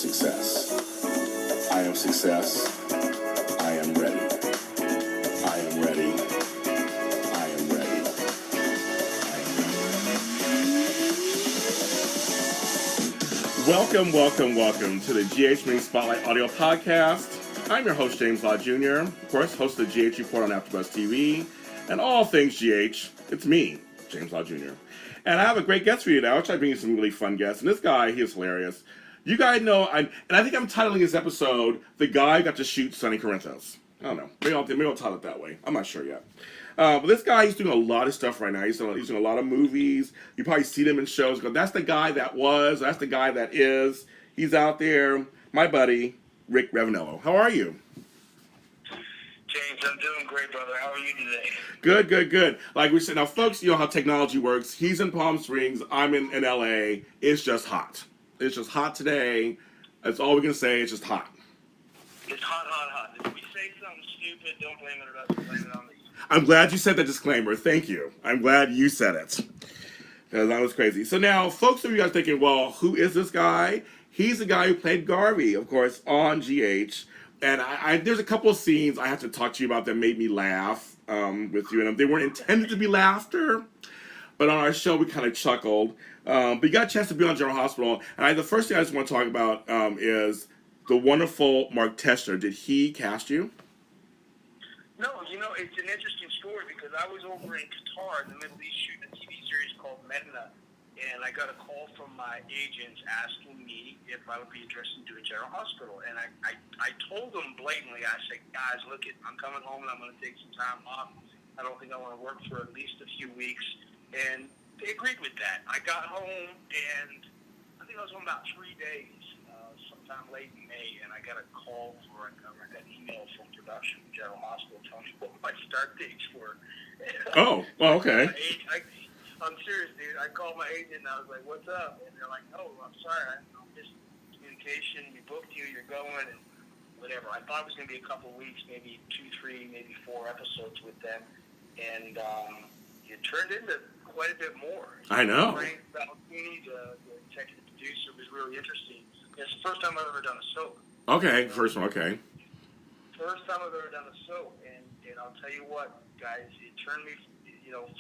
success. I am success. I am ready. I am ready. I am ready. I am ready. Welcome to the GH Mini Spotlight Audio Podcast. I'm your host, James Law Jr., of course, host of the GH Report on AfterBuzz TV, and all things GH. It's me, James Law Jr. And I have a great guest for you now. I'll try to bring you some really fun guests. And this guy, he is hilarious. You guys know, and I think I'm titling this episode, The Guy Got to Shoot Sonny Corinthos. I don't know. Maybe I'll title it that way. I'm not sure yet. But this guy, he's doing a lot of stuff right now. He's doing a lot of movies. You probably see him in shows. That's the guy that was. That's the guy that is. He's out there. My buddy, Rick Ravanello. How are you? James, I'm doing great, brother. How are you today? Good. Like we said, now, folks, you know how technology works. He's in Palm Springs. I'm in LA. It's just hot. It's just hot today. That's all we can say. It's just hot. It's hot. If we say something stupid, don't blame it on us. Blame it on me. I'm glad you said that disclaimer. Thank you. I'm glad you said it. Because that was crazy. So now, folks, of you guys thinking, well, who is this guy? He's the guy who played Garvey, of course, on GH. And there's a couple of scenes I have to talk to you about that made me laugh with you. And they weren't intended to be laughter, but on our show we kind of chuckled. But you got a chance to be on General Hospital. And the first thing I just want to talk about is the wonderful Mark Teshner. Did he cast you? No, it's an interesting story because I was over in Qatar in the Middle East shooting a TV series called Medina. And I got a call from my agents asking me if I would be interested in doing General Hospital. And I told them blatantly, I said, guys, look, I'm coming home and I'm going to take some time off. I don't think I want to work for at least a few weeks. And they agreed with that. I got home and I think I was home about 3 days, sometime late in May. And I got a call I got an email from production from General Hospital telling me what my start dates were. Oh, well, okay. I'm serious, dude. I called my agent and I was like, what's up? And they're like, oh, I'm sorry. I missed communication. We booked you. You're going and whatever. I thought it was going to be a couple of weeks, maybe 2, 3, maybe 4 episodes with them. And it turned into quite a bit more. I know. Frank Balcini, the executive producer, was really interesting. It's the first time I've ever done a soap. Okay, first one, okay. First time I've ever done a soap. And I'll tell you what, guys, it turned me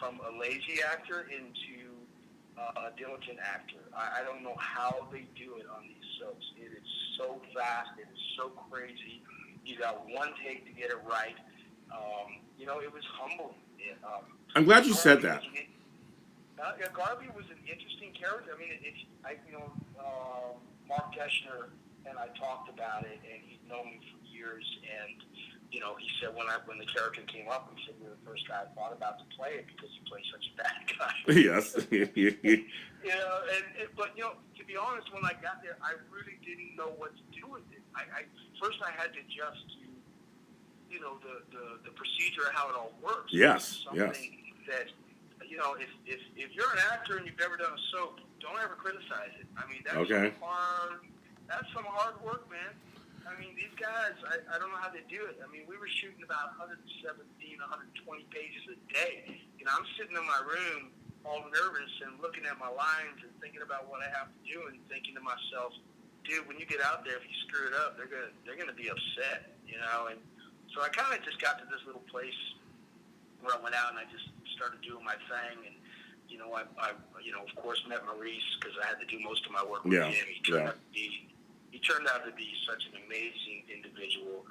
from a lazy actor into a diligent actor. I don't know how they do it on these soaps. It is so fast. It is so crazy. You got one take to get it right. It was humbling. I'm glad you said that. Garvey was an interesting character. I mean, Mark Teshner and I talked about it, and he'd known me for years, and he said when the character came up, he said you're the first guy I thought about to play it because you play such a bad guy. Yes. But to be honest, when I got there, I really didn't know what to do with it. First I had to adjust to, the procedure of how it all works. Yes. Something that, if you're an actor and you've never done a soap, don't ever criticize it. I mean, that's some hard work, man. I mean, these guys, I don't know how they do it. I mean, we were shooting about 117, 120 pages a day. I'm sitting in my room all nervous and looking at my lines and thinking about what I have to do and thinking to myself, dude, when you get out there, if you screw it up, they're gonna be upset, And so I kind of just got to this little place where I went out and I just started doing my thing. And, I of course, met Maurice because I had to do most of my work with him. He turned out to be such an amazing individual.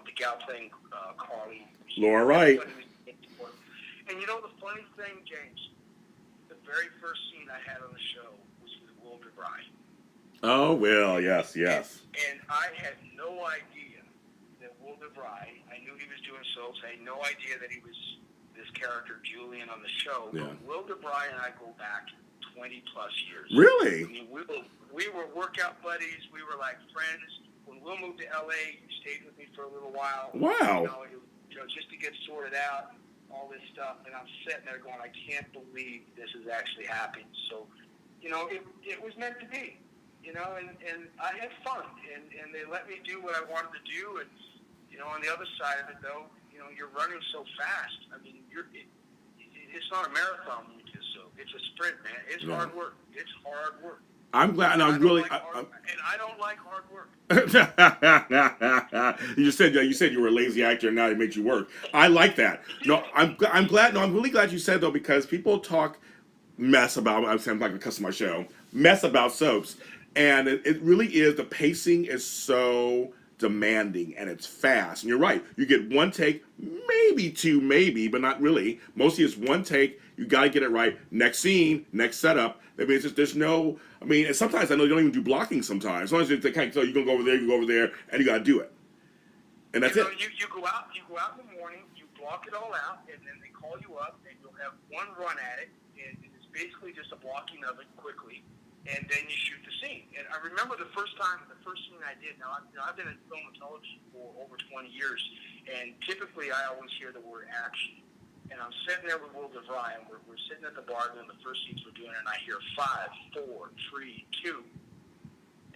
The gal playing Carly. Laura Wright. And the funny thing, James, the very first scene I had on the show was with Will DeVry. Oh, Will, yes. And I had no idea that Will DeVry, I knew he was doing soaps. I had no idea that he was this character, Julian, on the show. Yeah. But Will DeVry and I go back 20-plus years. Really? I mean, we were workout buddies. We were like friends. When Will moved to L.A., he stayed with me for a little while. Wow. Just to get sorted out, all this stuff. And I'm sitting there going, I can't believe this is actually happening. So, it was meant to be, and I had fun. And they let me do what I wanted to do. And, on the other side of it, though, you're running so fast. I mean, it's not a marathon when you do so. It's a sprint, man. It's hard work. It's hard work. I'm glad, and I'm really. And I don't like hard work. You said you were a lazy actor, and now it makes you work. I like that. No, I'm glad. No, I'm really glad you said though, because people talk mess about. I'm like a customer show mess about soaps, and it really is. The pacing is so demanding, and it's fast. And you're right. You get one take, maybe two, maybe, but not really. Mostly it's one take. You got to get it right. Next scene, next setup. I mean, it's just, there's no. I mean, and sometimes I know you don't even do blocking. Sometimes, as long as they kind so you can go over there, you go over there, and you got to do it. And that's it. You go out in the morning. You block it all out, and then they call you up, and you'll have one run at it, and it's basically just a blocking of it quickly, and then you shoot the scene. And I remember the first scene I did. Now I've been in film and television for over 20 years, and typically I always hear the word action. And I'm sitting there with Will DeVry, and we're sitting at the bar doing the first scenes we're doing, and I hear 5, 4, 3, 2,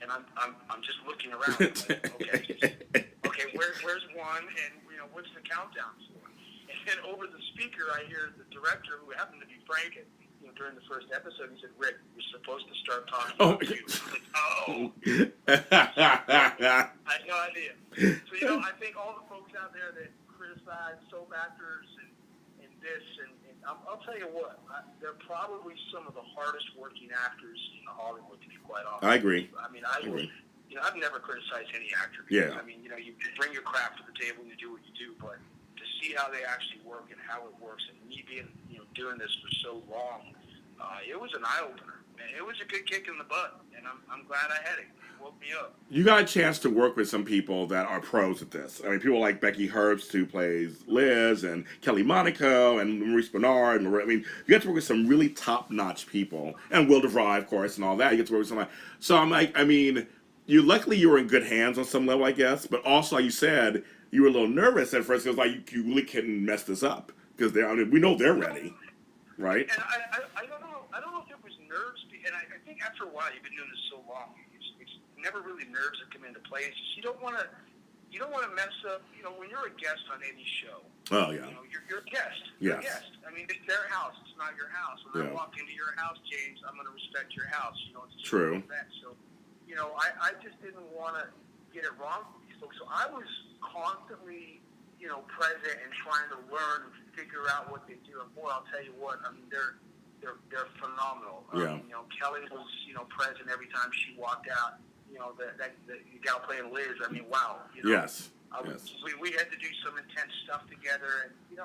and I'm just looking around. Like, okay, where's one, and what's the countdown for? And then over the speaker, I hear the director, who happened to be Frank, during the first episode, he said, "Rick, you're supposed to start talking about you." I had no idea. So I think all the folks out there that criticize soap actors and I'll tell you what, they're probably some of the hardest working actors in Hollywood, to be quite honest. I agree. I mean, I've never criticized any actor. Because, I mean, you bring your craft to the table and you do what you do, but to see how they actually work and how it works, and me being, doing this for so long, it was an eye opener. And it was a good kick in the butt, and I'm glad I had it. It woke me up. You got a chance to work with some people that are pros at this. I mean, people like Becky Herbst, who plays Liz, and Kelly Monaco, and Maurice Bernard. And I mean, you get to work with some really top-notch people, and Will DeVry, of course, and all that. You get to work with somebody. So I'm like, I mean, luckily you were in good hands on some level, I guess. But also, like you said, you were a little nervous at first because like you really couldn't mess this up because we know they're ready, right? And I don't know if it was nerves, and I think after a while, you've been doing this so long, it's never really nerves that come into play. It's just you don't want to mess up. When you're a guest on any show. Oh yeah. You're a guest. Yes. You're a guest. I mean, it's their house. It's not your house. When Yeah. I walk into your house, James, I'm going to respect your house. It's True. That. So, I just didn't want to get it wrong with these folks. So I was constantly, present and trying to learn and figure out what they do. And boy, I'll tell you what. I mean, they're phenomenal. Yeah. Kelly was, present every time she walked out. The gal playing Liz. I mean, wow. Yes. We had to do some intense stuff together, and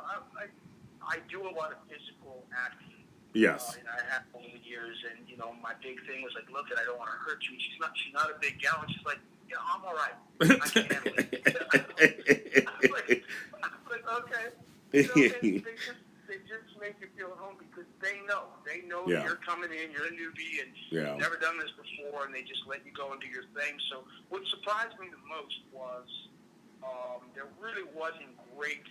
I do a lot of physical acting. Yes. And I have over the years, and my big thing was like, look, I don't want to hurt you. She's not a big gal, and she's like, yeah, I'm all right. I can handle it. I'm like, okay. They just make you feel at home because they know Yeah. you're coming in, you're a newbie, and you've never done this before, and they just let you go and do your thing. So what surprised me the most was there really wasn't great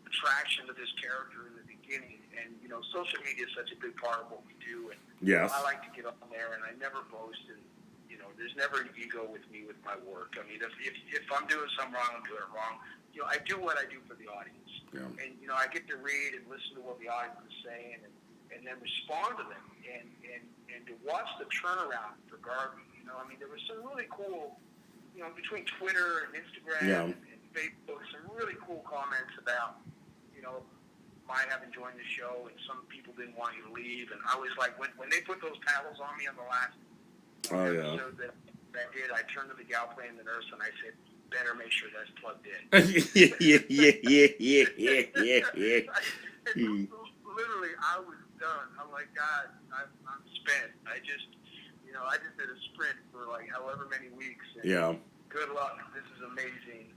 attraction to this character in the beginning, and social media is such a big part of what we do, and Yes. I like to get on there, and I never boast, and there's never an ego with me with my work. I mean, if I'm doing something wrong, I'm doing it wrong. I do what I do for the audience. Yeah. And, I get to read and listen to what the audience is saying and then respond to them. And to watch the turnaround for Garvey, I mean, there was some really cool, between Twitter and Instagram and Facebook, some really cool comments about, my having joined the show, and some people didn't want you to leave. And I was like, when they put those paddles on me on the last episode that I did, I turned to the gal playing the nurse and I said, better make sure that's plugged in. Yeah. Literally, I was done. I'm like, God, I'm spent. I just did a sprint for like however many weeks. And good luck. This is amazing.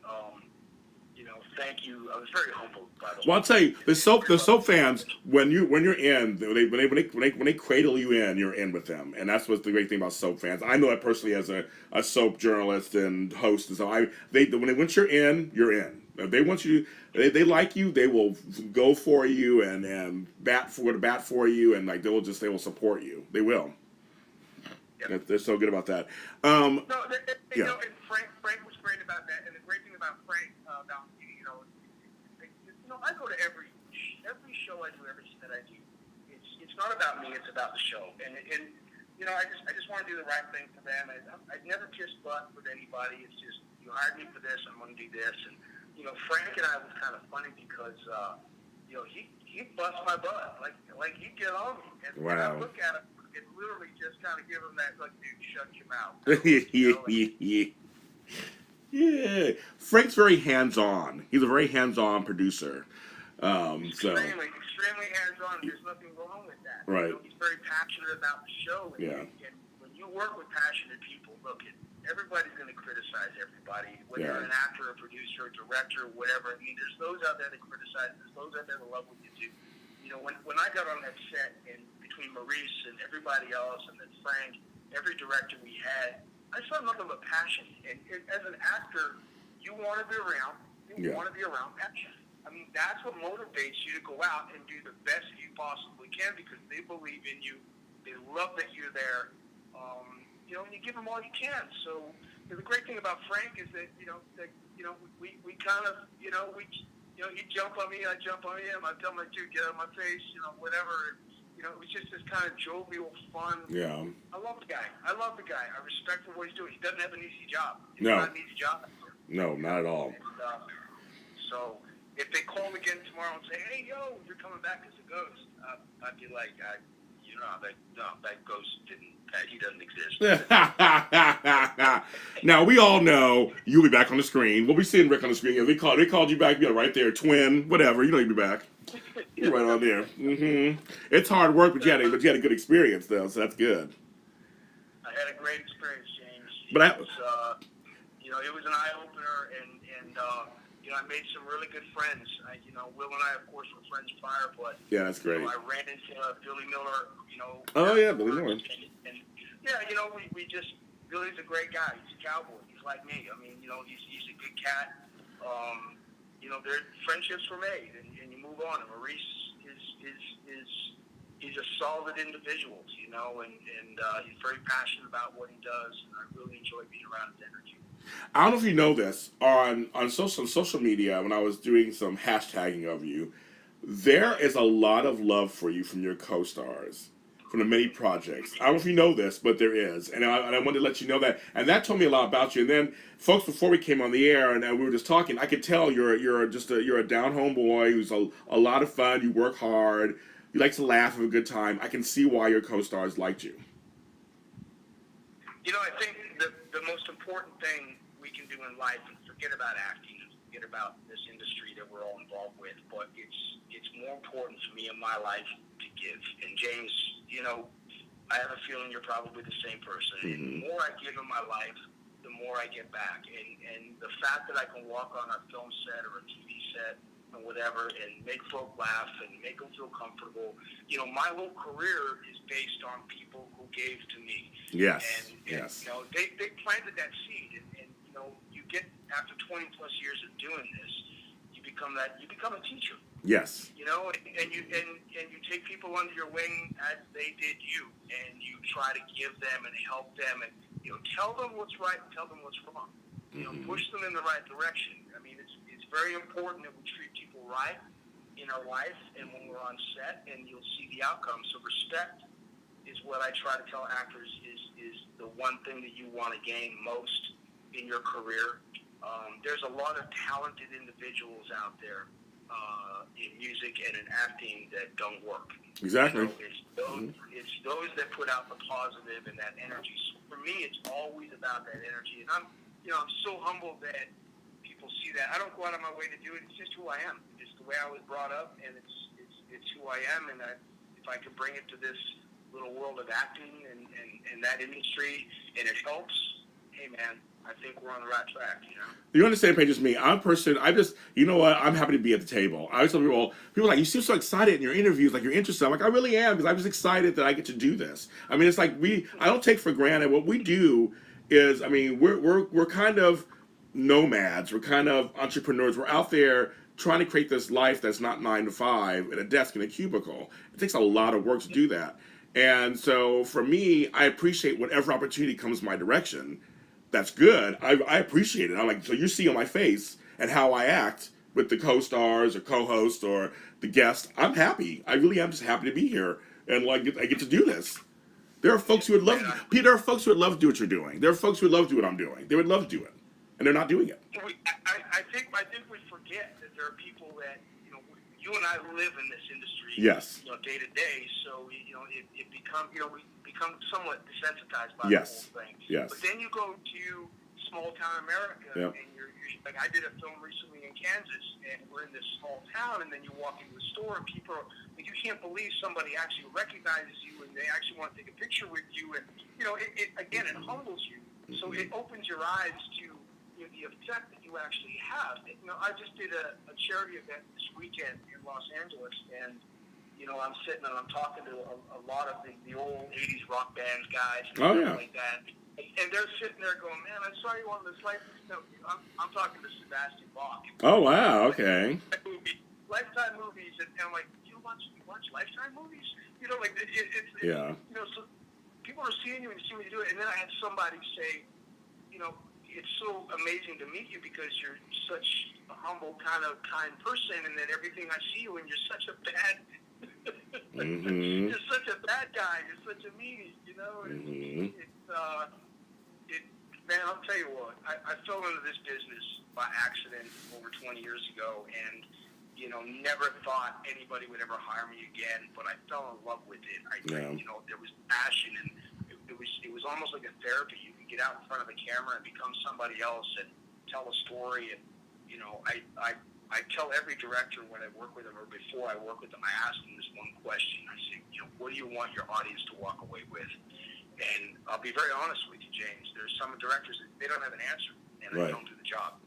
Thank you. I was very humbled by the way. Well, I'll tell you, the soap fans, when you're in, when they cradle you in, you're in with them, and that's what's the great thing about soap fans. I know that personally as a soap journalist and host, and so once you're in, you're in. If they want you, they like you, they will go for you and bat for you, and they will support you. They will. Yep. They're so good about that. And Frank was great about that, and the great thing about Frank I go to every show I do, every set I do. It's not about me; it's about the show. And I just want to do the right thing for them. I'd never kiss butt with anybody. It's just, you hired me for this, I'm going to do this. And, Frank and I was kind of funny because, he'd bust my butt. Like he'd get on me. And when I look at him, it literally just kind of give him that, like, dude, shut your mouth. Yeah. Frank's very hands-on. He's a very hands-on producer. Extremely hands-on. There's nothing wrong with that. Right. He's very passionate about the show. And when you work with passionate people, look, everybody's going to criticize everybody, whether you're an actor, a producer, a director, whatever. I mean, there's those out there that criticize. There's those out there that love what you do. When I got on that set, and between Maurice and everybody else, and then Frank, every director we had, I saw nothing but passion. And as an actor, you want to be around. You want to be around passion. I mean, that's what motivates you to go out and do the best you possibly can because they believe in you. They love that you're there. And you give them all you can. So the great thing about Frank is that we kind of he'd jump on me, I'd jump on him. I'd tell him, dude, get out of my face, whatever. It was just this kind of jovial, fun. Yeah. I love the guy. I respect what he's doing. He doesn't have an easy job. It's not an easy job. No, not at all. And, so if they call again tomorrow and say, hey, yo, you're coming back as a ghost, I'd be like, that ghost he doesn't exist. Now, we all know you'll be back on the screen. We'll be seeing Rick on the screen. If they called you back, you'll be right there, twin, whatever. You'll be back. You're right on there. Mm-hmm. It's hard work, but you had a good experience, though, so that's good. I had a great experience, James. But it was an eye-opener, and I made some really good friends. Will and I, of course, were friends prior, but that's great. I ran into Billy Miller. Oh yeah, Billy Miller. We just Billy's a great guy. He's a cowboy. He's like me. I mean, he's a good cat. Their friendships were made, and you move on. And Maurice he's a solid individual, and he's very passionate about what he does, and I really enjoy being around his energy. I don't know if you know this, on social media, when I was doing some hashtagging of you, there is a lot of love for you from your co-stars, from the many projects. I don't know if you know this, but there is, and I wanted to let you know that. And that told me a lot about you. And then, folks, before we came on the air and we were just talking, I could tell you're a down-home boy who's a lot of fun. You work hard. You like to laugh, have a good time. I can see why your co-stars liked you. I think the most important thing we can do in life is forget about acting, forget about this industry that we're all involved with, but it's more important for me in my life to give. And James, I have a feeling you're probably the same person. Mm-hmm. And the more I give in my life, the more I get back. And the fact that I can walk on a film set or a TV set and whatever and make folk laugh and make them feel comfortable. My whole career is based on people who gave to me. Yes. And yes. They planted that seed, and you get after 20 plus years of doing this, you become a teacher. Yes. And you take people under your wing as they did you, and you try to give them and help them, and tell them what's right and tell them what's wrong. Push them in the right direction. I mean, it's very important that we treat people right in our life and when we're on set, and you'll see the outcome. So respect is what I try to tell actors is the one thing that you want to gain most in your career. There's a lot of talented individuals out there in music and in acting that don't work. Exactly. It's those that put out the positive and that energy. So for me, it's always about that energy, and I'm so humbled that people see that. I don't go out of my way to do it. It's just who I am. It's the way I was brought up, and it's who I am. And if I can bring it to this little world of acting and that industry, and it helps, hey man, I think we're on the right track. You're on the same page as me. I'm happy to be at the table. I always tell people are like, you seem so excited in your interviews, like you're interested. I'm like, I really am, because I'm just excited that I get to do this. I mean, it's like I don't take for granted what we do. Is, I mean, we're kind of nomads. We're kind of entrepreneurs. We're out there trying to create this life that's not 9 to 5 at a desk in a cubicle. It takes a lot of work to do that. And so for me, I appreciate whatever opportunity comes my direction. That's good. I appreciate it. I'm like, so you see on my face and how I act with the co-stars or co-host or the guest, I'm happy. I really am just happy to be here, and like I get to do this. There are folks who would love, Peter. There are folks who would love to do what you're doing. There are folks who would love to do what I'm doing. They would love to do it, and they're not doing it. I think we forget that there are people that you and I live in this industry. Yes. Day to day. So it becomes we become somewhat desensitized by yes. the whole thing. Yes. But then you go to small town America, yep. and you're like I did a film recently in Kansas, and we're in this small town, and then you walk into a store, and people are like, you can't believe somebody actually recognizes you, and they actually want to take a picture with you, and it humbles you. So it opens your eyes to the effect that you actually have. I just did a charity event this weekend in Los Angeles, and I'm sitting and I'm talking to a lot of the old '80s rock bands guys and stuff like that. And they're sitting there going, man, I saw you on this I'm talking to Sebastian Bach. Oh, wow, okay. Lifetime movies, and I'm like, you watch Lifetime movies? Yeah. So people are seeing you and see what you do, and then I had somebody say, it's so amazing to meet you because you're such a humble, kind person, and that everything I see you and you're such a bad, mm-hmm. you're such a bad guy, you're such a meanie, Mm-hmm. Man, I'll tell you what, I fell into this business by accident over 20 years ago, and never thought anybody would ever hire me again, but I fell in love with it. There was passion, and it was almost like a therapy. You can get out in front of a camera and become somebody else and tell a story. And I tell every director when I work with them or before I work with them, I ask them this one question. I say, what do you want your audience to walk away with? And I'll be very honest with you, James. There's some directors that they don't have an answer, and they don't do the job.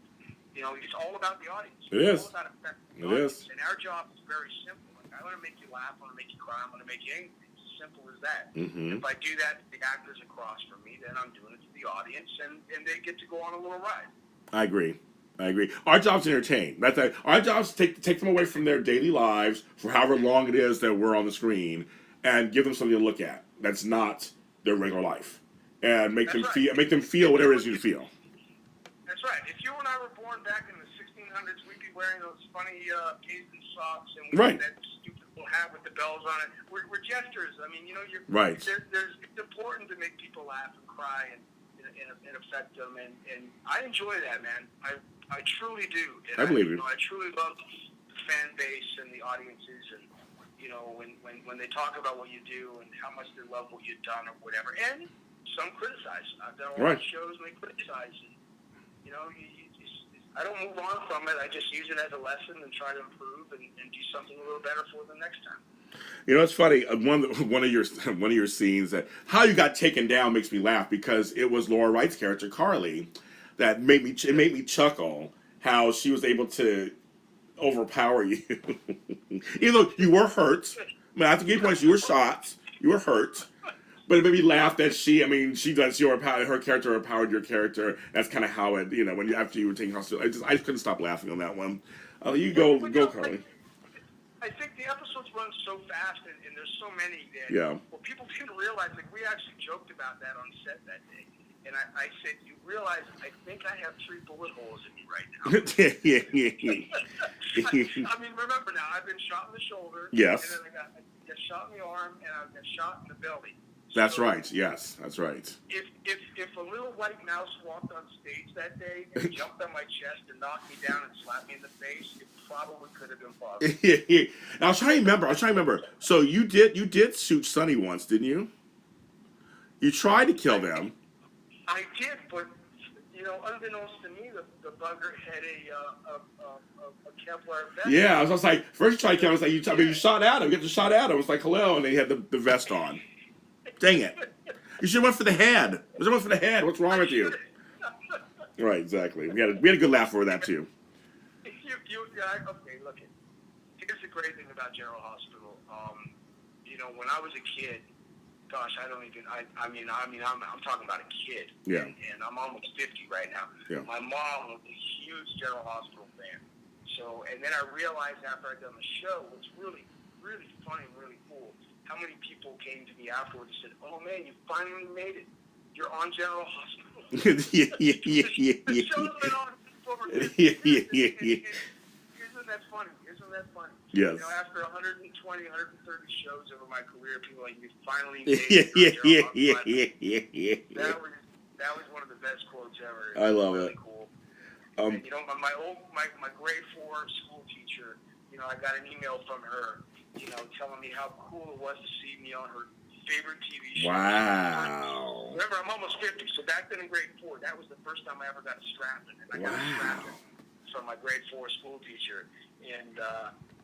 It's all about the audience. It's all about affecting the audience. And our job is very simple. I want to make you laugh. I want to make you cry. I want to make you angry. It's as simple as that. Mm-hmm. If I do that to the actors across from me, then I'm doing it to the audience, and they get to go on a little ride. I agree. Our job's to entertain. Our job's to take them away from their daily lives for however long it is that we're on the screen, and give them something to look at that's not their regular life, and make them feel whatever it is you feel. That's right. If you and I were born back in the 1600s, we'd be wearing those funny paisley socks and that stupid little hat with the bells on it. We're jesters. I mean, you're right. It's important to make people laugh and cry and affect them, and I enjoy that, man. I truly do. And I believe you. I truly love the fan base and the audiences, and when they talk about what you do and how much they love what you've done or whatever, and some criticize. I've done a lot of shows and they criticize, and I don't move on from it. I just use it as a lesson and try to improve and do something a little better for them next time. It's funny. One of your scenes that how you got taken down makes me laugh because it was Laura Wright's character Carly that made me chuckle how she was able to overpower you, even though you were hurt. I mean, I have to give you points. You were shot. You were hurt. But it made me laugh that she her character overpowered your character. That's kind of how it, after you were taking hostage. I couldn't stop laughing on that one. You go, Carly. I think the episodes run so fast, and there's so many that people didn't realize. Like, we actually joked about that on set that day. And I said, you realize, I think I have 3 bullet holes in me right now. I mean, remember now, I've been shot in the shoulder. Yes. And then I got shot in the arm, and I got shot in the belly. That's right. Yes, that's right. If a little white mouse walked on stage that day and jumped on my chest and knocked me down and slapped me in the face, it probably could have been possible. Now, I was trying to remember. So you did shoot Sonny once, didn't you? You tried to kill them. I did, but unbeknownst to me, the bugger had a Kevlar vest. Yeah, I was like, first you tried to kill him. I was like, you shot at him. Get the shot at him. I was like, hello, and they had the vest on. Dang it! You should have went for the head. You should have went for the head. What's wrong with you? Right, exactly. We had a good laugh over that too. Okay, look. Here's the great thing about General Hospital. When I was a kid, gosh, I don't even. I'm talking about a kid. Yeah. And I'm almost 50 right now. Yeah. My mom was a huge General Hospital fan. So, and then I realized after I'd done the show, what's really, really funny and really cool, how many people came to me afterwards and said, "Oh man, you finally made it. You're on General Hospital." The show's been on for over 50 years. Isn't that funny? Isn't Isn't that funny? Yes. You know, after 120, 130 shows over my career, people are like, you finally made it. That was one of the best quotes ever. I love really it. Cool. And, you know, my grade 4 school teacher, you know, I got an email from her, you know, telling me how cool it was to see me on her favorite TV show. Wow. Remember, I'm almost 50, so back then in grade 4, that was the first time I ever got a strapping. And I got a strapping from my grade 4 school teacher. And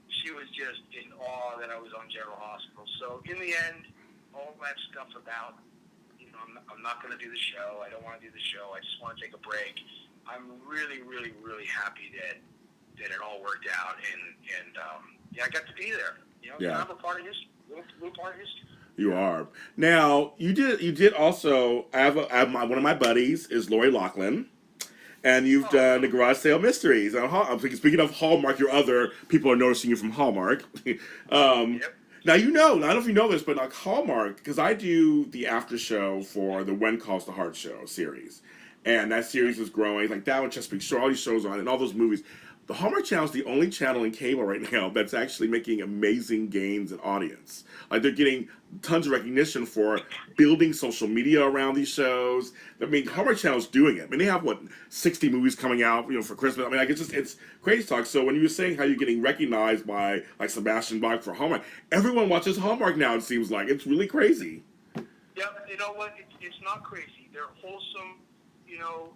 she was just in awe that I was on General Hospital. So in the end, all that stuff about, you know, I'm not going to do the show. I don't want to do the show. I just want to take a break. I'm really, really, really happy that it all worked out. And yeah, I got to be there. You know, yeah. I'm a part of history, little part of history. You are. Now, you did also, one of my buddies is Lori Loughlin, and you've done the Garage Sale Mysteries. I'm speaking of Hallmark, your other people are noticing you from Hallmark. Yep. Now, you know, I don't know if you know this, but like Hallmark, because I do the after show for the When Calls the Heart show series, and that series is growing, like that one, Chesapeake Shore, all these shows on, and all those movies. The Hallmark Channel is the only channel in cable right now that's actually making amazing gains in audience. Like, they're getting tons of recognition for building social media around these shows. I mean, Hallmark Channel's doing it. I mean, they have, 60 movies coming out, you know, for Christmas. I mean, like, it's crazy talk. So when you were saying how you're getting recognized by, like, Sebastian Bach for Hallmark, everyone watches Hallmark now, it seems like. It's really crazy. Yep, you know what? It's not crazy. They're wholesome, you know,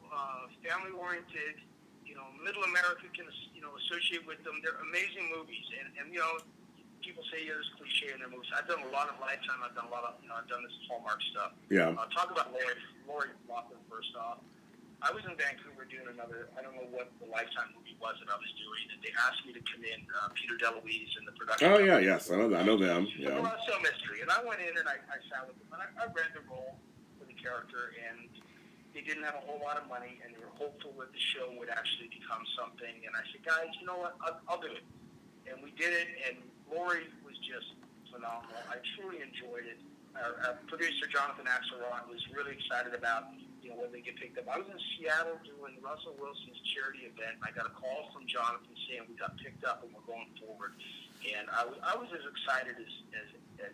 family-oriented. You know, middle America can, you know, associate with them. They're amazing movies, and you know, people say there's cliche in their movies. I've done a lot of Lifetime. I've done a lot of, you know, I've done this Hallmark stuff. Yeah. Talk about Lori Loughlin first off. I was in Vancouver doing another, I don't know what the Lifetime movie was that I was doing, and they asked me to come in, Peter DeLuise and the production. Oh yeah, yes, I know them. Yeah. It was so mystery, and I went in and I sat with them, and I read the role for the character, and they didn't have a whole lot of money, and they were hopeful that the show would actually become something. And I said, guys, you know what? I'll do it. And we did it, and Lori was just phenomenal. I truly enjoyed it. Our producer, Jonathan Axelrod, was really excited about, you know, when they get picked up. I was in Seattle doing Russell Wilson's charity event, and I got a call from Jonathan saying we got picked up and we're going forward. And I was as excited as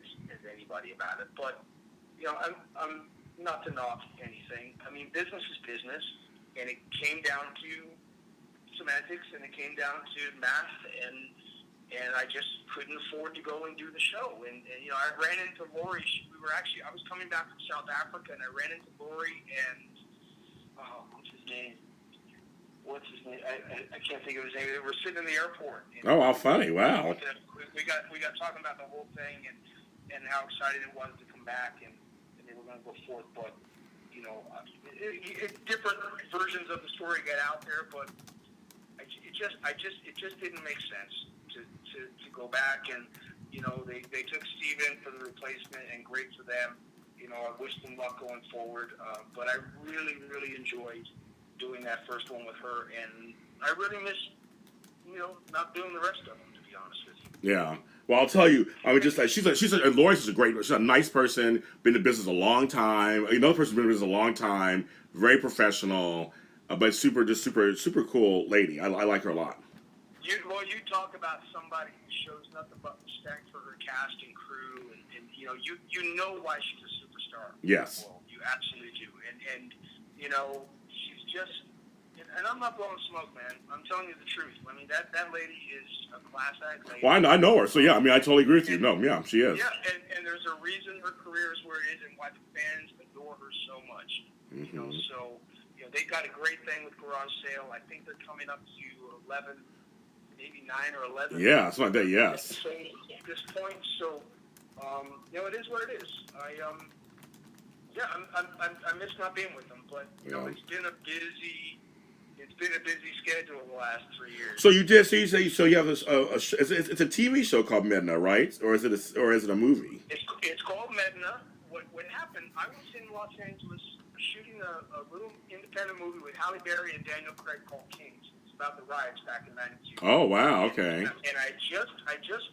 anybody about it. But, you know, I'm not to knock anything. I mean, business is business, and it came down to semantics, and it came down to math, and I just couldn't afford to go and do the show. And you know, I ran into Lori. I was coming back from South Africa, and I ran into Lori and what's his name? I can't think of his name. They were sitting in the airport. Oh, how funny! Wow. We got talking about the whole thing and how excited it was to come back, and they were going to go forth, but you know, different versions of the story get out there, but it just didn't make sense to go back, and you know, they took Steven for the replacement, and great for them. You know, I wish them luck going forward, but I really, really enjoyed doing that first one with her, and I really miss, you know, not doing the rest of them, to be honest with you. Yeah. Well, I'll tell you, I mean, just like Lori's she's a nice person, been in business a long time. Another person's been in business a long time, very professional, but super cool lady. I like her a lot. You talk about somebody who shows nothing but respect for her cast and crew, and you know, you know why she's a superstar. Yes. Well, you absolutely do, and you know, she's just. And I'm not blowing smoke, man. I'm telling you the truth. I mean, that lady is a class act lady. Well, I know her, so yeah. I mean, I totally agree with you. No, yeah, she is. Yeah, and there's a reason her career is where it is, and why the fans adore her so much. Mm-hmm. You know, so you know, they got a great thing with Garage Sale. I think they're coming up to 11, maybe 9 or 11. Yeah, something like that. Yes. So at this point, so you know, it is what it is. I miss not being with them, but you know, it's been a busy schedule the last 3 years. So you did. So you have this. It's a TV show called Medna, right? Or is it a movie? It's called Medna. What happened? I was in Los Angeles shooting a little independent movie with Halle Berry and Daniel Craig called Kings. It's about the riots back in '92. Oh wow! Okay. And I just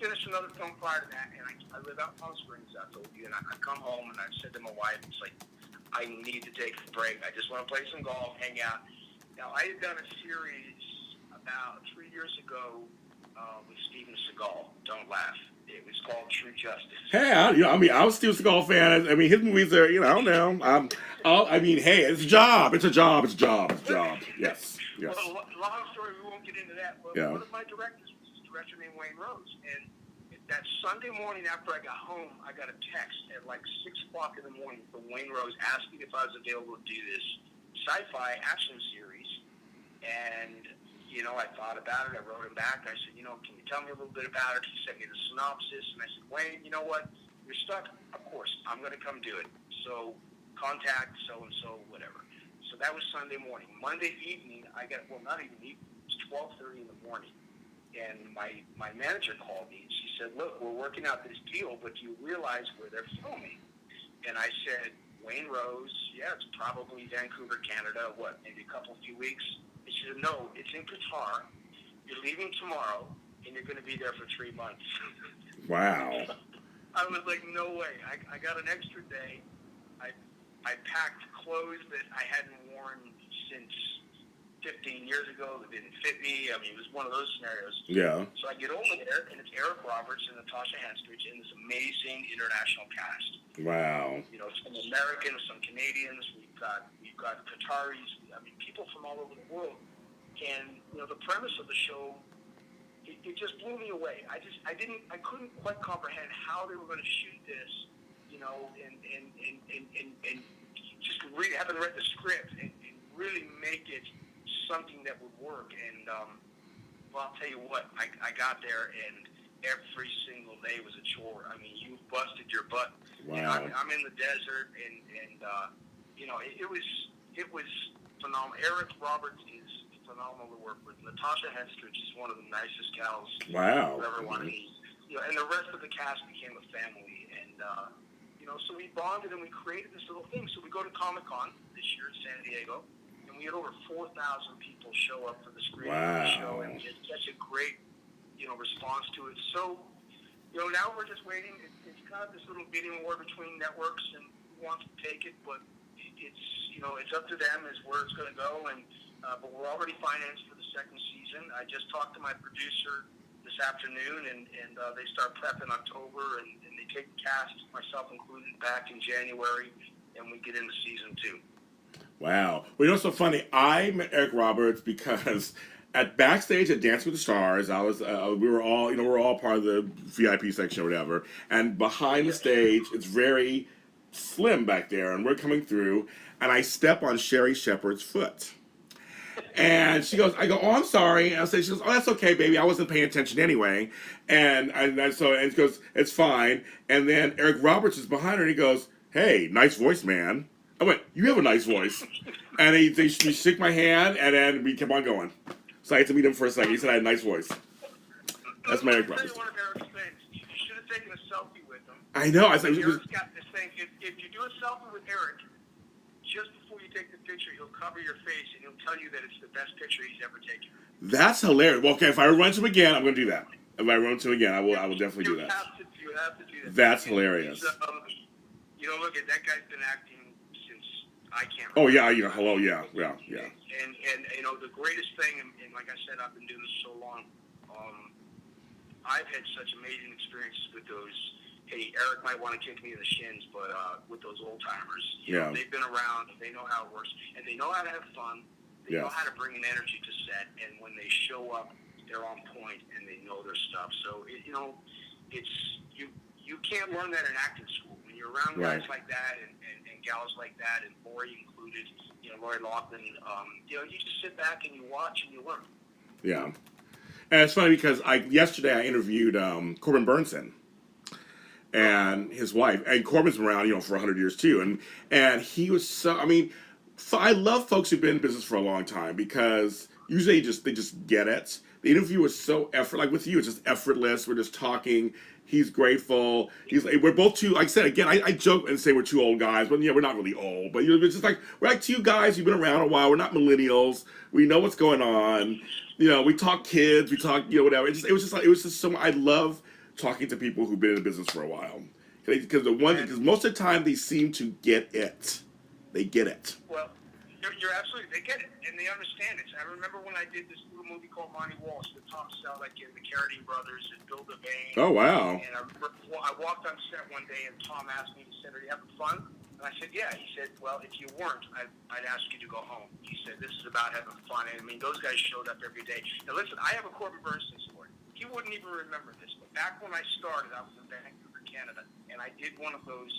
finished another film prior to that, and I live out in Palm Springs. I told you, and I come home and I said to my wife, it's like, I need to take a break. I just want to play some golf, hang out. Now, I had done a series about 3 years ago with Steven Seagal. Don't laugh. It was called True Justice. Hey, I was a Steven Seagal fan. I mean, his movies are, I don't know. I mean, hey, it's a job. It's a job. It's a job. It's a job. Yes. Yes. Well, long story, we won't get into that. But one of my directors was this director named Wayne Rose. And that Sunday morning after I got home, I got a text at like 6 o'clock in the morning from Wayne Rose asking if I was available to do this sci-fi action series. And, I thought about it. I wrote him back. I said, can you tell me a little bit about it? He sent me the synopsis. And I said, Wayne, you know what? You're stuck. Of course, I'm going to come do it. So contact so-and-so, whatever. So that was Sunday morning. Monday evening, not even evening, it was 12:30 in the morning. And my manager called me, and she said, look, we're working out this deal, but do you realize where they're filming? And I said, Wayne Rose, yeah, it's probably Vancouver, Canada, maybe a few weeks? And she said, no, it's in Qatar. You're leaving tomorrow, and you're going to be there for 3 months. Wow. I was like, no way. I got an extra day. I packed clothes that I hadn't worn since 15 years ago that didn't fit me. I mean, it was one of those scenarios. Yeah. So I get over there, and it's Eric Roberts and Natasha Henstridge and this amazing international cast. Wow. Some Americans, some Canadians. We've got Qataris. I mean, people from all over the world. And the premise of the show, it just blew me away. I couldn't quite comprehend how they were going to shoot this. And just really having read the script and really make it something that would work. And I'll tell you what, I got there and every single day was a chore. I mean, you busted your butt. Wow. I'm in the desert, and it was phenomenal. Eric Roberts is phenomenal to work with. Natasha Henstridge is one of the nicest gals Wow. I've ever wanted to meet. And the rest of the cast became a family, and so we bonded and we created this little thing. So we go to Comic-Con this year in San Diego, and we had over 4,000 people show up for the screening of the show, and we had such a great, response to it. So, now we're just waiting. It's kind of this little bidding war between networks and who wants to take it, but it's up to them as where it's going to go. And but we're already financed for the second season. I just talked to my producer this afternoon, and they start prep in October, and they take the cast, myself included, back in January, and we get into season 2. Wow. Well, what's so funny? I met Eric Roberts because at backstage at Dance with the Stars, I was we were all part of the VIP section or whatever, and behind the stage, it's very slim back there, and we're coming through, and I step on Sherry Shepherd's foot. And she goes, I go, oh, I'm sorry. And she goes, oh, that's okay, baby. I wasn't paying attention anyway. And she goes, it's fine. And then Eric Roberts is behind her, and he goes, hey, nice voice, man. I went, you have a nice voice. And he shook my hand, and then we kept on going. So I had to meet him for a second. He said I had a nice voice. That's my Eric Roberts. One of Eric's things. You should have taken a selfie with him. I know. Eric's got this thing. If you do a selfie with Eric, just before you take the picture, he'll cover your face and he'll tell you that it's the best picture he's ever taken. That's hilarious. Well, okay, if I run into him again, I'm going to do that. If I run into him again, I will definitely do that. You have to do that. That's hilarious. Look, that guy's been acting since I can't remember. Oh, yeah, hello, yeah. And the greatest thing, and like I said, I've been doing this so long, I've had such amazing experiences with those. Hey, Eric might want to kick me in the shins, but with those old timers, they've been around, they know how it works, and they know how to have fun. They know how to bring an energy to set, and when they show up, they're on point and they know their stuff. So it's you can't learn that in acting school. When you're around guys like that and gals like that, and Lori included, Lori Loughlin, you just sit back and you watch and you learn. Yeah, and it's funny because yesterday I interviewed Corbin Burnson and his wife, and Corbin's been around, for 100 years too, and he was so. I mean, I love folks who've been in business for a long time because usually they just get it. The interview was so like with you, it's just effortless. We're just talking. He's grateful. We're both two. Like I said again, I joke and say we're two old guys, but we're not really old. But it's just like we're like two guys who've been around a while. We're not millennials. We know what's going on. We talk kids. We talk whatever. It was just so. I love talking to people who've been in the business for a while because most of the time they seem to get it. They get it. Well, You're absolutely. They get it and they understand it. I remember when I did this little movie called Monty Walsh with Tom Selleck and the Carradine brothers and Bill Devane. Oh wow! And I walked on set one day and Tom asked me, he said, "Are you having fun?" And I said, "Yeah." He said, "Well, if you weren't, I'd ask you to go home." He said, "This is about having fun." And I mean, those guys showed up every day. Now listen, I have a Corbin Bernsen story. He wouldn't even remember this, but back when I started, I was in Vancouver, Canada, and I did one of those.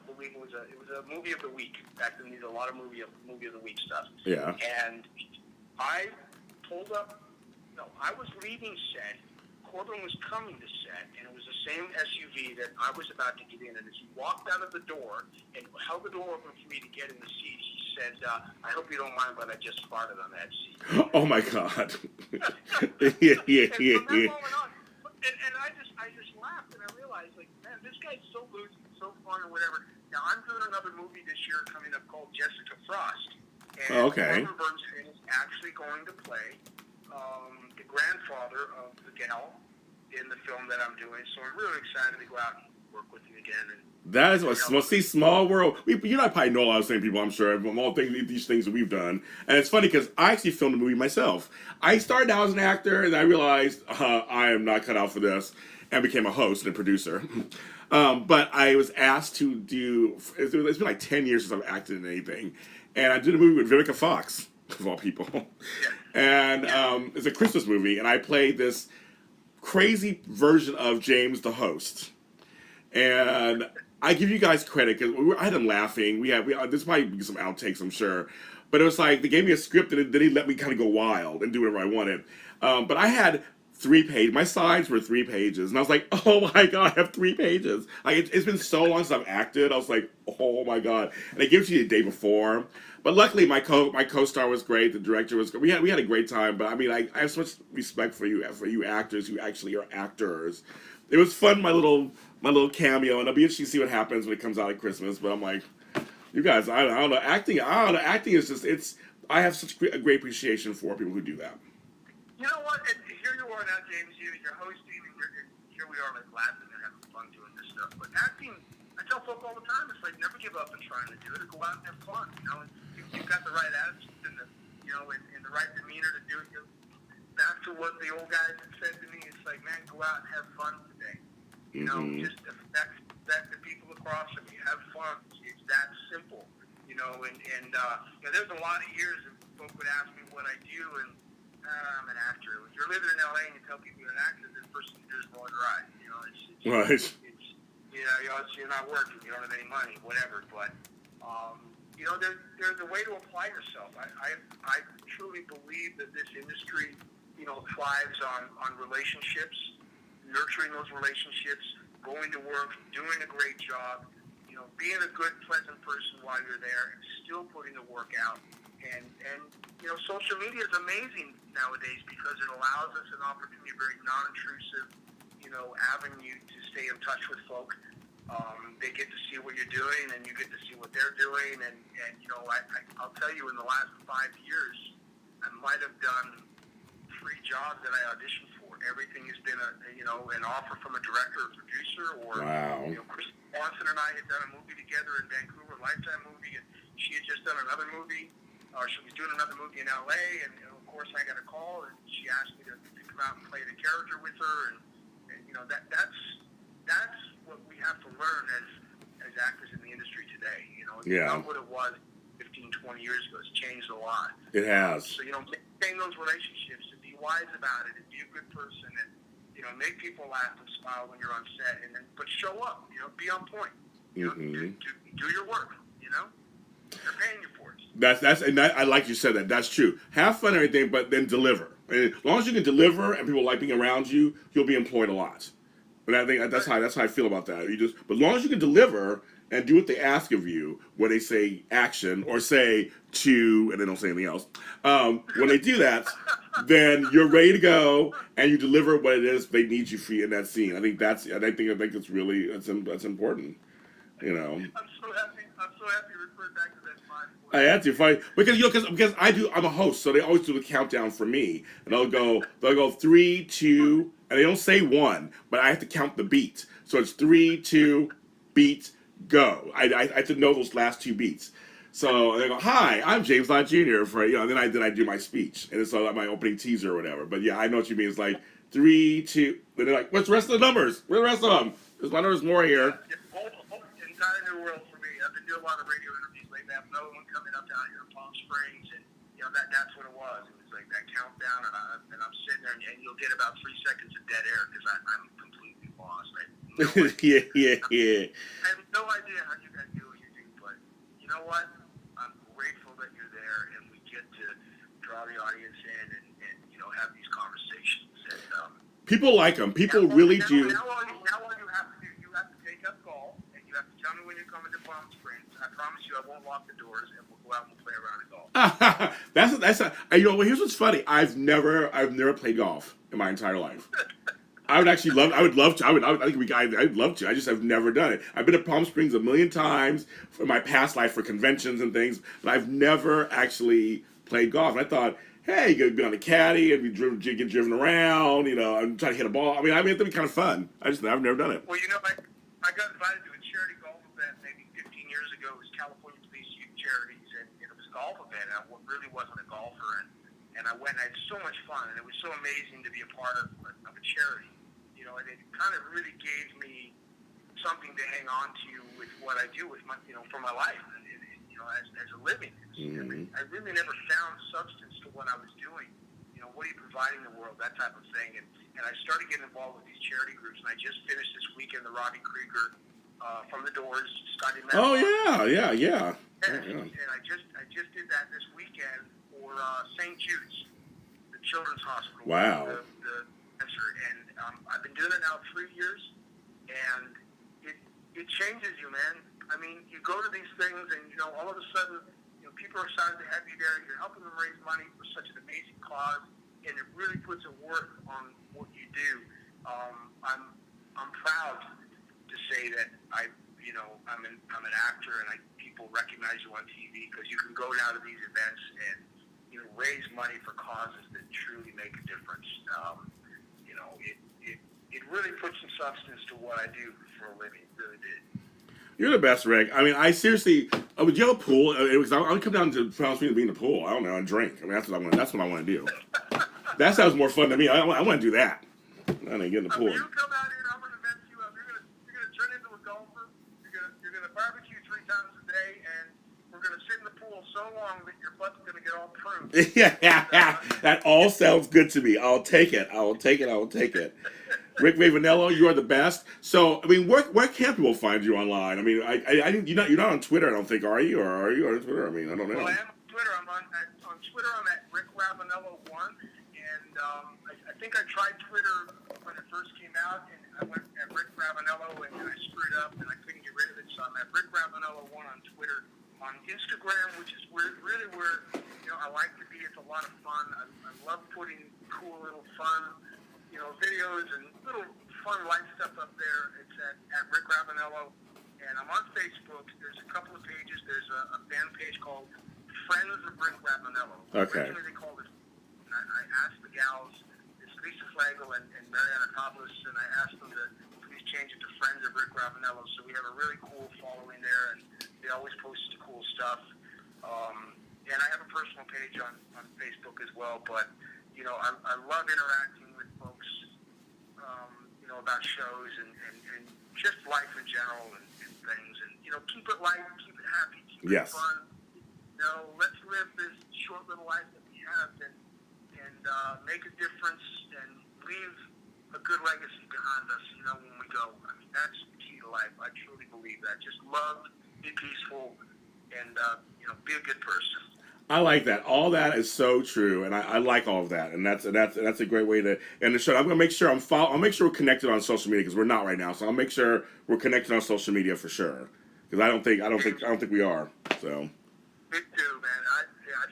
I believe it was a movie of the week. Back then, they did a lot of movie of the week stuff. Yeah. And I pulled up. No, I was leaving set. Corbin was coming to set, and it was the same SUV that I was about to get in. And as he walked out of the door and held the door open for me to get in the seat, he said, "I hope you don't mind, but I just farted on that seat." Oh my God! yeah. And from that moment on, and I just laughed, and I realized, like, man, this guy's so loose, so fun, or whatever. Now, I'm doing another movie this year coming up called Jessica Frost. And okay. Corbin Bernsen is actually going to play the grandfather of the gal in the film that I'm doing. So I'm really excited to go out and work with him again. And that is what, small world. You and I probably know a lot of the same people, I'm sure, from all these things that we've done. And it's funny because I actually filmed a movie myself. I started out as an actor, and I realized I am not cut out for this, and became a host and a producer. But I was asked to do, it's been like 10 years since I've acted in anything. And I did a movie with Vivica Fox, of all people. And it's a Christmas movie, and I played this crazy version of James the host. And I give you guys credit, because I had them laughing. This might be some outtakes, I'm sure. But it was like, they gave me a script, and then he let me kind of go wild and do whatever I wanted. But I had 3 pages. My sides were 3 pages, and I was like, "Oh my God, I have 3 pages!" Like it's been so long since I've acted. I was like, "Oh my God!" And they give it to you the day before. But luckily, my co-star was great. The director was great. We had a great time. But I mean, I have so much respect for you actors who actually are actors. It was fun, my little cameo, and I'll be interested to see what happens when it comes out at Christmas. But I'm like, you guys, I don't know, acting. Acting is just I have such a great appreciation for people who do that. You know what? And here you are now, James. You're hosting, and here we are, like, laughing and having fun doing this stuff. But acting, I tell folk all the time, it's like never give up in trying to do it. Go out and have fun. You know, you've got the right attitude and the right demeanor to do it. Back to what the old guys have said to me, it's like, man, go out and have fun today. You know, just affect the people across from you. Have fun. It's that simple. You know, and there's a lot of years that folk would ask me what I do, and I'm an actor. If you're living in LA and you tell people you're an actor, the first thing you do is roll your eyes. You know, it's you're not working. You don't have any money, whatever. But there's a way to apply yourself. I truly believe that this industry, thrives on relationships, nurturing those relationships, going to work, doing a great job, being a good, pleasant person while you're there, and still putting the work out. And social media is amazing nowadays because it allows us an opportunity, a very non-intrusive, avenue to stay in touch with folk. They get to see what you're doing, and you get to see what they're doing. And I'll tell you, in the last 5 years, I might have done 3 jobs that I auditioned for. Everything has been an offer from a director or producer, or wow. Chris Swanson and I had done a movie together in Vancouver, a Lifetime movie, and she had just done another movie. She was doing another movie in LA, and of course I got a call, and she asked me to come out and play the character with her, and that's what we have to learn as actors in the industry today. It's not what it was 15, 20 years ago. It's changed a lot. It has. So maintain those relationships, and be wise about it, and be a good person, and make people laugh and smile when you're on set, but show up. Be on point. Do your work. They're paying you for it. I like you said that. That's true. Have fun and everything, but then deliver. And as long as you can deliver and people like being around you, you'll be employed a lot. And I think that's how I feel about that. But as long as you can deliver and do what they ask of you, when they say action or say to, and they don't say anything else. When they do that, then you're ready to go and you deliver what it is they need you for in that scene. I think it's really that's important. I'm so happy you referred back to that 5 points. I had to fight because I'm a host, so they always do the countdown for me, and they'll go 3, 2, and they don't say 1, but I have to count the beat. So it's 3, 2, beat, go. I have to know those last 2 beats. So they go, "Hi, I'm James Lott Jr." For and then I do my speech, and it's like my opening teaser or whatever. But yeah, I know what you mean. It's like 3, 2. Then they're like, "What's the rest of the numbers? Where are the rest of them? There's my numbers more here." Entire new world for me. I've been doing a lot of radio interviews lately. I have another one coming up down here in Palm Springs, and that's what it was. It was like that countdown, and I'm sitting there, and you'll get about 3 seconds of dead air because I'm completely lost. Yeah. I have no idea how you guys do what you do, but you know what? I'm grateful that you're there, and we get to draw the audience in and have these conversations. And people like them. People really do. Now all you have to do, you have to take up golf, and you have to tell me when you're coming to Palm Springs. I promise you, I won't lock the doors, and we'll go out and we'll play around at golf. Here's what's funny. I've never played golf in my entire life. I'd love to. I'd love to. I just have never done it. I've been to Palm Springs a million times in my past life for conventions and things, but I've never actually played golf. And I thought, hey, you could be on a caddy and get driven around, and try to hit a ball. I mean, it'd be kind of fun. I've never done it. Well, I got invited to a charity golf event maybe 15 years ago. It was California Police Youth Charities, and it was a golf event. I really wasn't a golfer, and I went. And I had so much fun, and it was so amazing to be a part of a charity. And it kind of really gave me something to hang on to with what I do with my, for my life, as a living. I really never found substance to what I was doing. What are you providing the world, that type of thing. And I started getting involved with these charity groups, and I just finished this weekend the Robbie Krieger from the Doors, Scotty Metcalf. Oh yeah. And I just did that this weekend for St. Jude's, the Children's Hospital. Wow. The cancer, and I've been doing it now 3 years, and it changes you, man. I mean, you go to these things, and all of a sudden, people are excited to have you there. You're helping them raise money for such an amazing cause, and it really puts a work on what you do. I'm proud to say that I'm an actor, and people recognize you on TV because you can go now to these events and raise money for causes that truly make a difference. It really puts some substance to what I do for a living. It really did. You're the best, Rick. I mean, I seriously. Would you have a pool? I'll come down to Palm Springs to be in the pool. I don't know, and drink. I mean, that's what I want. That's what I want to do. That sounds more fun to me. I want to do that. I didn't get in the pool. You come out here, and I'm going to mess you up. You're going to turn into a golfer. You're going to barbecue 3 times a day, and we're going to sit in the pool so long that your butt's going to get all pruned. Yeah. That all sounds good to me. I'll take it. Rick Ravanello, you are the best. So, I mean, where can people find you online? I mean, you're not on Twitter, I don't think, are you? Or are you on Twitter? I mean, I don't know. Well, I am on Twitter. I'm on Twitter. I'm at Rick Ravanello 1, and I think I tried Twitter when it first came out, and I went at Rick Ravanello, and I screwed up, and I couldn't get rid of it. So I'm at Rick Ravanello 1 on Twitter. On Instagram, which is really where I like to be. It's a lot of fun. I love putting cool little fun videos and little fun life stuff up there. It's at Rick Ravanello. And I'm on Facebook. There's a couple of pages. There's a fan page called Friends of Rick Ravanello. Okay. Originally they called it, and I asked the gals, it's Lisa Flagel and Mariana Coppolis, and I asked them to please change it to Friends of Rick Ravanello. So we have a really cool following there, and they always post cool stuff. And I have a personal page on Facebook as well, but I love interacting with folks, about shows and just life in general and things. And, keep it light, keep it happy, keep it fun. Let's live this short little life that we have and make a difference and leave a good legacy behind us, when we go. I mean, that's the key to life. I truly believe that. Just love, be peaceful, and, be a good person. I like that. All that is so true, and I like all of that, and that's a great way to end the show. I'm gonna make sure I'll make sure we're connected on social media because we're not right now. So I'll make sure we're connected on social media for sure. Because I don't think we are. So. Me too, man. I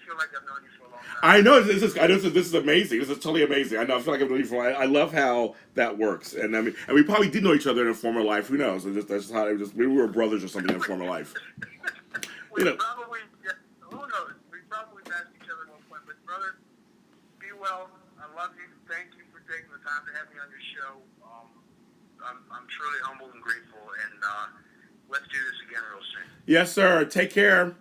feel like I've known you for a long time. I know this is amazing. This is totally amazing. I feel like I've known you for a while. I love how that works, and I mean, and we probably did know each other in a former life. Who knows? That's just how we were brothers or something in a former life. Probably. Yeah, who knows? Probably passed each other at one point, but brother, be well. I love you. Thank you for taking the time to have me on your show. I'm truly humbled and grateful, and let's do this again real soon. Yes, sir. Take care.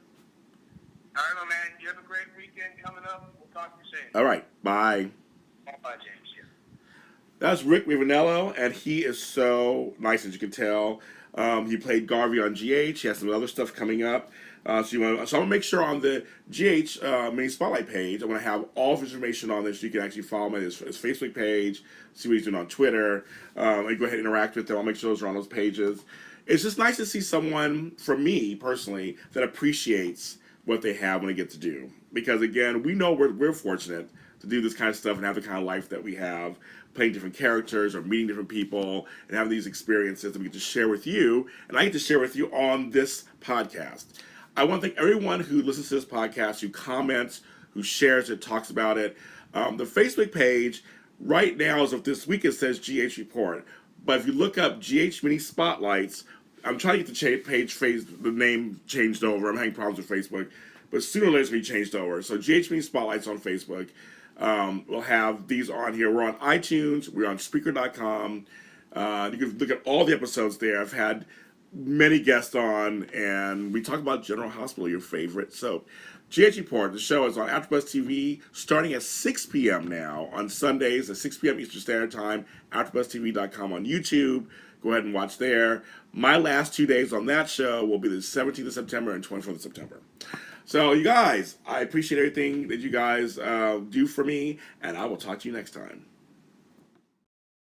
All right, my man. You have a great weekend coming up. We'll talk to you soon. All right. Bye. Bye, James. Yeah. That's Rick Ravanello, and he is so nice, as you can tell. He played Garvey on GH. He has some other stuff coming up. So I'm gonna make sure on the GH mini spotlight page, I'm gonna have all of his information on this. So you can actually follow him on his Facebook page, see what he's doing on Twitter, and go ahead and interact with them. I'll make sure those are on those pages. It's just nice to see someone, for me personally, that appreciates what they have when they get to do. Because again, we know we're fortunate to do this kind of stuff and have the kind of life that we have, playing different characters or meeting different people and having these experiences that we get to share with you, and I get to share with you on this podcast. I want to thank everyone who listens to this podcast, who comments, who shares it, talks about it. The Facebook page right now, as of this week, it says GH Report. But if you look up GH Mini Spotlights, I'm trying to get the name changed over. I'm having problems with Facebook. But sooner or later it's going to be changed over. So GH Mini Spotlights on Facebook. We'll have these on here. We're on iTunes. We're on Spreaker.com. You can look at all the episodes there. I've had many guests on, and we talk about General Hospital, your favorite soap. GH Report, the show is on AfterBuzz TV starting at 6 p.m. now on Sundays at 6 p.m. Eastern Standard Time, AfterBuzzTV.com on YouTube. Go ahead and watch there. My last 2 days on that show will be the 17th of September and 24th of September. So, you guys, I appreciate everything that you guys do for me, and I will talk to you next time.